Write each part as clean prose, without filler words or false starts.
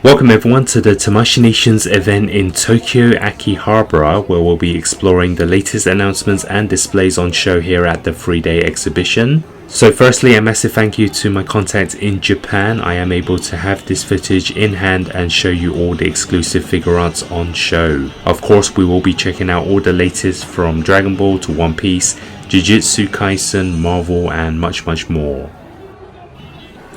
Welcome everyone to the Tamashii Nations event in Tokyo Akihabara, where we'll be exploring the latest announcements and displays on show here at the 3-day exhibition. So firstly, a massive thank you to my contacts in Japan. I am able to have this footage in hand and show you all the exclusive figure arts on show. Of course, we will be checking out all the latest from Dragon Ball to One Piece, JUJUTSU Kaisen, Marvel and much more.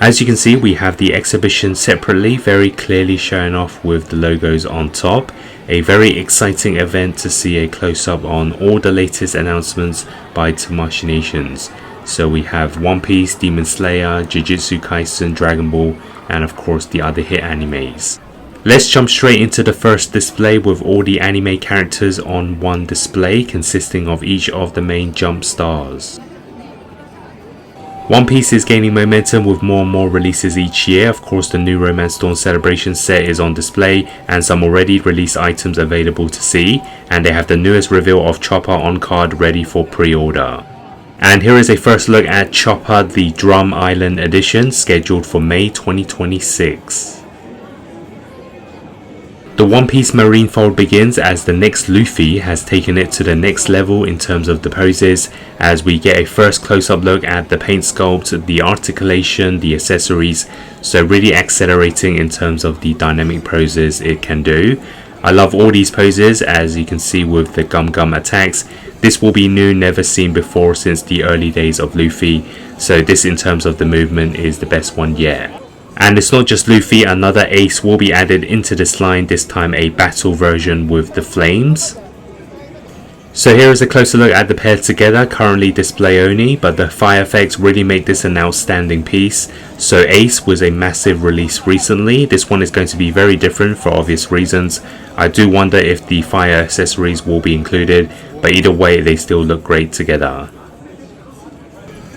As you can see, we have the exhibition separately, very clearly showing off with the logos on top. A very exciting event to see a close-up on all the latest announcements by Tamashii Nations. So we have One Piece, Demon Slayer, JUJUTSU Kaisen, Dragon Ball, and of course the other hit animes. Let's jump straight into the first display with all the anime characters on one display, consisting of each of the main jump stars. One Piece is gaining momentum with more and more releases each year. Of course, the new Romance Dawn Celebration set is on display and some already released items available to see, and they have the newest reveal of Chopper on card ready for pre-order. And here is a first look at Chopper, the Drum Island edition, scheduled for May 2026. The One Piece Marineford begins as the next Luffy has taken it to the next level in terms of the poses, as we get a first close-up look at the paint sculpt, the articulation, the accessories, so really accelerating in terms of the dynamic poses it can do. I love all these poses, as you can see with the gum attacks. This will be new, never seen before since the early days of Luffy, so this in terms of the movement is the best one yet. And it's not just Luffy, another ace will be added into this line, this time a battle version with the flames. So here is a closer look at the pair together, currently display only, but the fire effects really make this an outstanding piece. So Ace was a massive release recently. This one is going to be very different for obvious reasons. I do wonder if the fire accessories will be included, but either way they still look great together.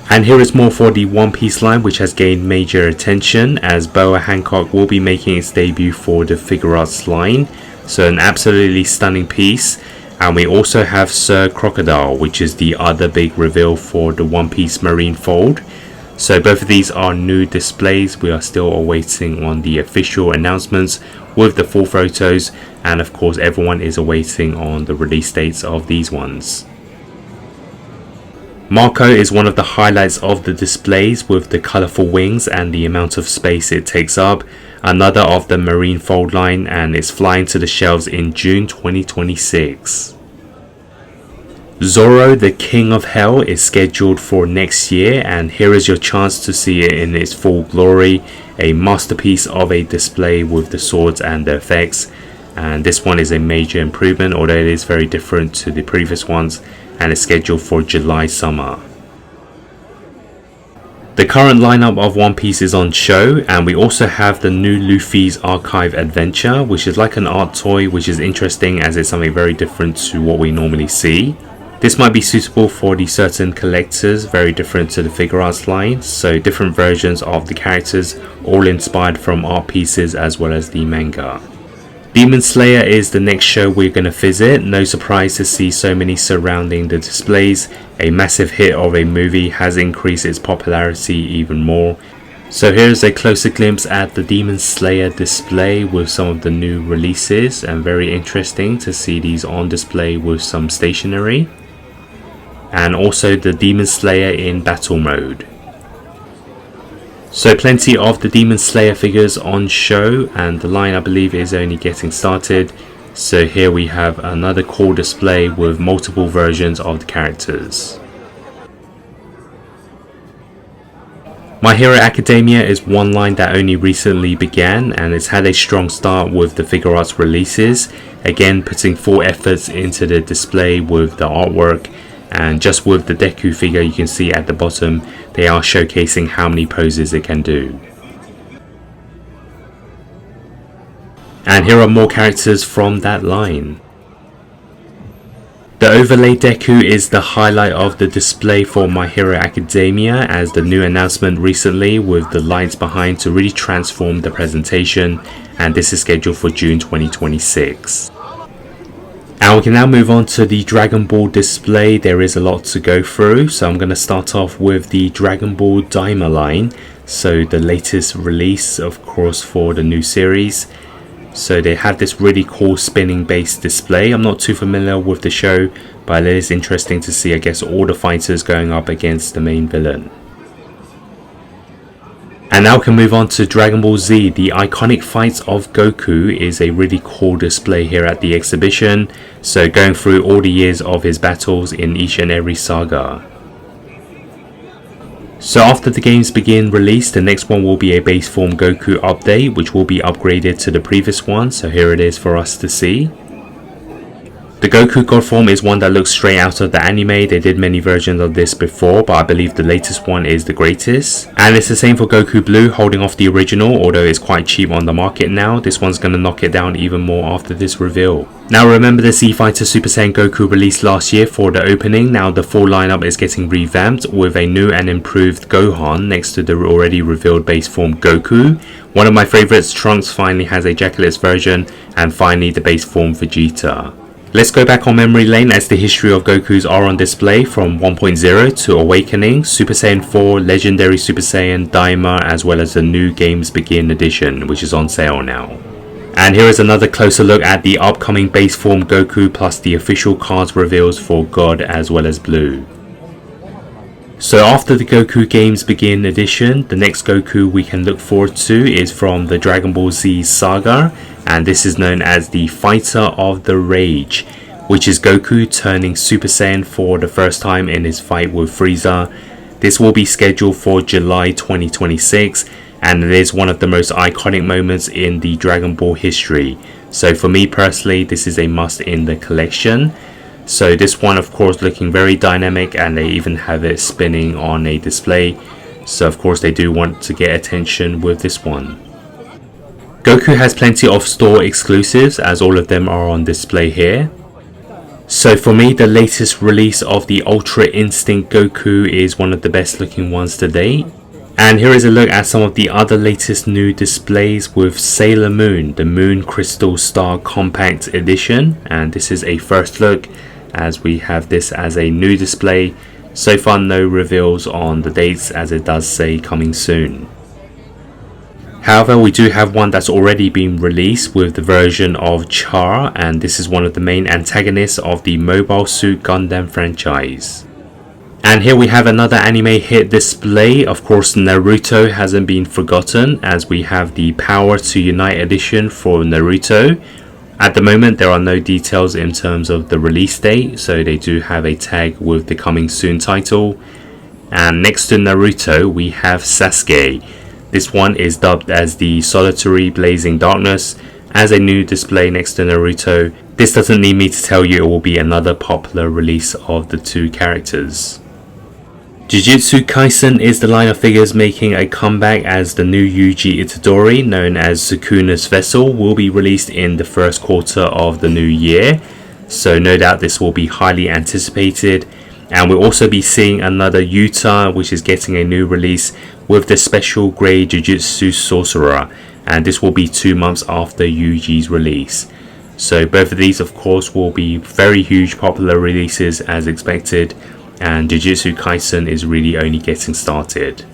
And here is more for the One Piece line, which has gained major attention, as Boa Hancock will be making its debut for the figure arts line. So an absolutely stunning piece. And we also have Sir Crocodile, which is the other big reveal for the One Piece Marineford. So both of these are new displays. We are still awaiting on the official announcements with the full photos, and of course everyone is awaiting on the release dates of these ones. Marco is one of the highlights of the displays with the colourful wings and the amount of space it takes up. Another of the Marineford line, and it's flying to the shelves in June 2026. Zoro, the King of Hell, is scheduled for next year, and here is your chance to see it in its full glory. A masterpiece of a display with the swords and the effects, and this one is a major improvement, although it is very different to the previous ones, and is scheduled for July summer. The current lineup of One Piece is on show, and we also have the new Luffy's Archive Adventure, which is like an art toy, which is interesting as it's something very different to what we normally see. This might be suitable for the certain collectors, very different to the figure arts line, so different versions of the characters, all inspired from art pieces as well as the manga. Demon Slayer is the next show we're going to visit. No surprise to see so many surrounding the displays. A massive hit of a movie has increased its popularity even more. So here's a closer glimpse at the Demon Slayer display with some of the new releases, and very interesting to see these on display with some stationery. And also the Demon Slayer in battle mode. So plenty of the Demon Slayer figures on show, and the line I believe is only getting started. So here we have another cool display with multiple versions of the characters. My Hero Academia is one line that only recently began, and it's had a strong start with the figure arts releases. Again, putting full efforts into the display with the artwork. And just with the Deku figure, you can see at the bottom they are showcasing how many poses it can do. And here are more characters from that line. The overlay Deku is the highlight of the display for My Hero Academia, as the new announcement recently with the lights behind to really transform the presentation, and this is scheduled for June 2026. And we can now move on to the Dragon Ball display. There is a lot to go through, so I'm going to start off with the Dragon Ball Daima line. So the latest release, of course, for the new series. So they have this really cool spinning based display. I'm not too familiar with the show, but it is interesting to see, I guess, all the fighters going up against the main villain. And now we can move on to Dragon Ball Z. The iconic fights of Goku is a really cool display here at the exhibition. So going through all the years of his battles in each and every saga. So after the games begin release, the next one will be a base form Goku update, which will be upgraded to the previous one. So here it is for us to see. The Goku God form is one that looks straight out of the anime. They did many versions of this before, but I believe the latest one is the greatest. And it's the same for Goku Blue, holding off the original, although it's quite cheap on the market now. This one's going to knock it down even more after this reveal. Now remember the Z Fighter Super Saiyan Goku released last year for the opening. Now the full lineup is getting revamped with a new and improved Gohan next to the already revealed base form Goku. One of my favorites, Trunks, finally has a jacketless version, and finally the base form Vegeta. Let's go back on memory lane as the history of Gokus are on display from 1.0 to Awakening, Super Saiyan 4, Legendary Super Saiyan, Daima, as well as the new Games Begin edition, which is on sale now. And here is another closer look at the upcoming base form Goku plus the official cards reveals for God as well as Blue. So after the Goku Games Begin edition, the next Goku we can look forward to is from the Dragon Ball Z saga, and this is known as the Fighter of the Rage, which is Goku turning Super Saiyan for the first time in his fight with Frieza. This will be scheduled for July 2026, and it is one of the most iconic moments in the Dragon Ball history. So for me personally, this is a must in the collection. So this one, of course, looking very dynamic, and they even have it spinning on a display. So of course they do want to get attention with this one. Goku has plenty of store exclusives, as all of them are on display here. So for me, the latest release of the Ultra Instinct Goku is one of the best looking ones to date. And here is a look at some of the other latest new displays with Sailor Moon, the Moon Crystal Star Compact Edition. And this is a first look, as we have this as a new display. So far no reveals on the dates, as it does say coming soon. However, we do have one that's already been released with the version of Char, and this is one of the main antagonists of the Mobile Suit Gundam franchise. And here we have another anime hit display. Of course, Naruto hasn't been forgotten, as we have the Power to Unite edition for Naruto. At the moment, there are no details in terms of the release date, so they do have a tag with the coming soon title. And next to Naruto, we have Sasuke. This one is dubbed as the Solitary Blazing Darkness, as a new display next to Naruto. This doesn't need me to tell you it will be another popular release of the two characters. JUJUTSU Kaisen is the line of figures making a comeback, as the new Yuji Itadori, known as Sukuna's Vessel, will be released in the first quarter of the new year. So no doubt this will be highly anticipated. And we'll also be seeing another Yuta, which is getting a new release with the special grade Jujutsu Sorcerer, and this will be 2 months after Yuji's release. So both of these, of course, will be very huge popular releases as expected, and JUJUTSU Kaisen is really only getting started.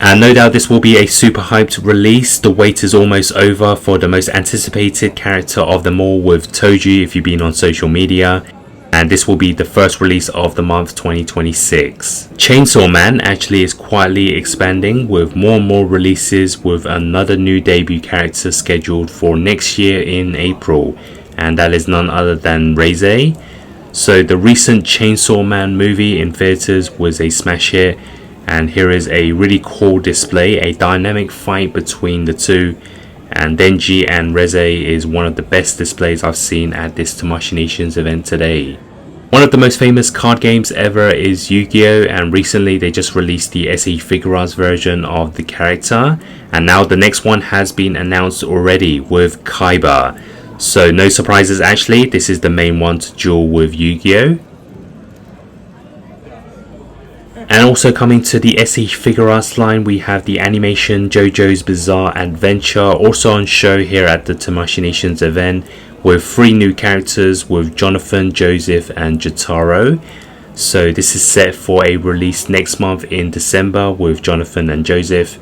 And no doubt this will be a super hyped release. The wait is almost over for the most anticipated character of them all, with Toji if you've been on social media. And this will be the first release of the month 2026. Chainsaw Man actually is quietly expanding with more and more releases, with another new debut character scheduled for next year in April, and that is none other than Reze. So the recent Chainsaw Man movie in theaters was a smash hit, and here is a really cool display, a dynamic fight between the two. And Denji and Reze is one of the best displays I've seen at this Tamashii Nations event today. One of the most famous card games ever is Yu-Gi-Oh! And recently they just released the SE FIGUARTS version of the character. And now the next one has been announced already with Kaiba. So no surprises actually, this is the main one to duel with Yu-Gi-Oh! And also coming to the SE FIGUARTS line, we have the animation JoJo's Bizarre Adventure, also on show here at the Tamashii Nations event, with 3 new characters with Jonathan, Joseph and Jotaro. So this is set for a release next month in December with Jonathan and Joseph,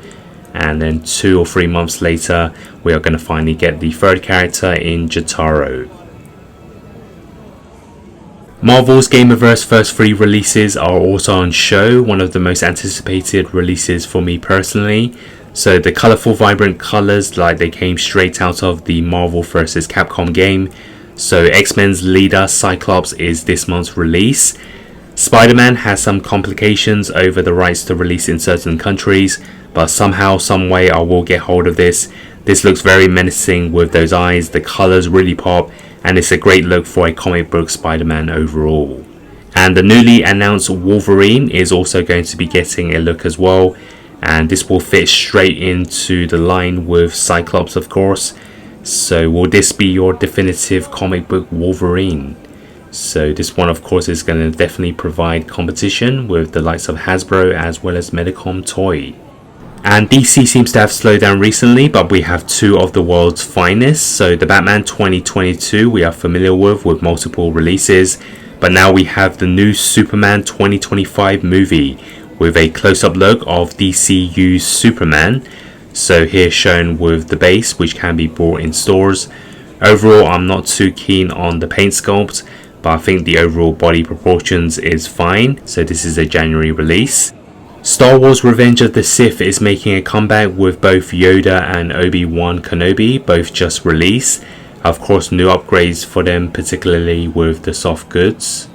and then 2 or 3 months later we are going to finally get the third character in Jotaro. Marvel's Gamerverse first 3 releases are also on show, one of the most anticipated releases for me personally. So the colourful vibrant colours, like they came straight out of the Marvel vs Capcom game. So X-Men's leader Cyclops is this month's release. Spider-Man has some complications over the rights to release in certain countries, but somehow, some way I will get hold of this. This looks very menacing with those eyes, the colours really pop, and it's a great look for a comic book Spider-Man overall. And the newly announced Wolverine is also going to be getting a look as well, and this will fit straight into the line with Cyclops, of course. So will this be your definitive comic book Wolverine? So this one, of course, is going to definitely provide competition with the likes of Hasbro as well as Medicom Toy. And DC seems to have slowed down recently, but we have 2 of the world's finest. So the Batman 2022 we are familiar with multiple releases, but now we have the new Superman 2025 movie with a close-up look of DCU's Superman. So here shown with the base, which can be bought in stores. Overall, I'm not too keen on the paint sculpt, but I think the overall body proportions is fine. So this is a January release. Star Wars Revenge of the Sith is making a comeback with both Yoda and Obi-Wan Kenobi, both just released. Of course, new upgrades for them, particularly with the soft goods.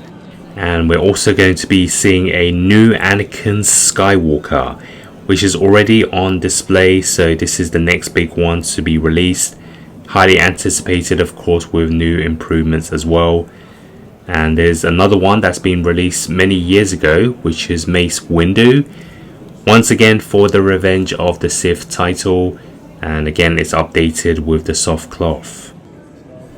And we're also going to be seeing a new Anakin Skywalker, which is already on display, so this is the next big one to be released. Highly anticipated, of course, with new improvements as well. And there's another one that's been released many years ago, which is Mace Windu, once again for the Revenge of the Sith title, and again it's updated with the soft cloth.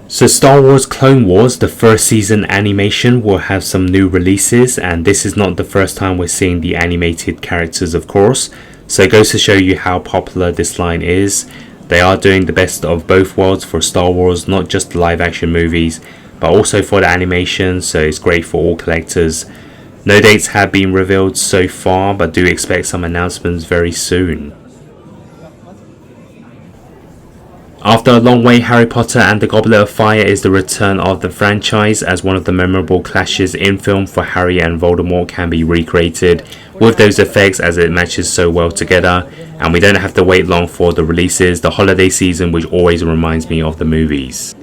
So Star Wars Clone Wars, the first season animation, will have some new releases, and this is not the first time we're seeing the animated characters, of course, so it goes to show you how popular this line is. They are doing the best of both worlds for Star Wars, not just the live action movies, but also for the animation, so it's great for all collectors. No dates have been revealed so far, but do expect some announcements very soon. After a long wait, Harry Potter and the Goblet of Fire is the return of the franchise, as one of the memorable clashes in film for Harry and Voldemort can be recreated with those effects, as it matches so well together, and we don't have to wait long for the releases, the holiday season, which always reminds me of the movies.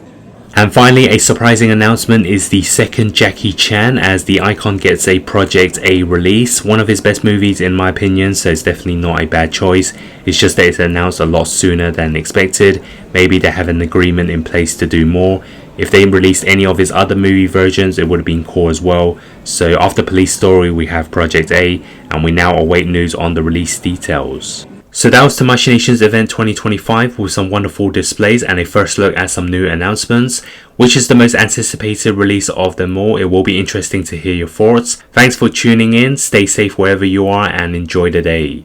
And finally, a surprising announcement is the second Jackie Chan, as the icon gets a Project A release. One of his best movies in my opinion, so it's definitely not a bad choice. It's just that it's announced a lot sooner than expected. Maybe they have an agreement in place to do more. If they released any of his other movie versions, it would have been cool as well. So after Police Story, we have Project A, and we now await news on the release details. So that was Tamashii Nation's event 2025 with some wonderful displays and a first look at some new announcements. Which is the most anticipated release of them all? It will be interesting to hear your thoughts. Thanks for tuning in, stay safe wherever you are, and enjoy the day.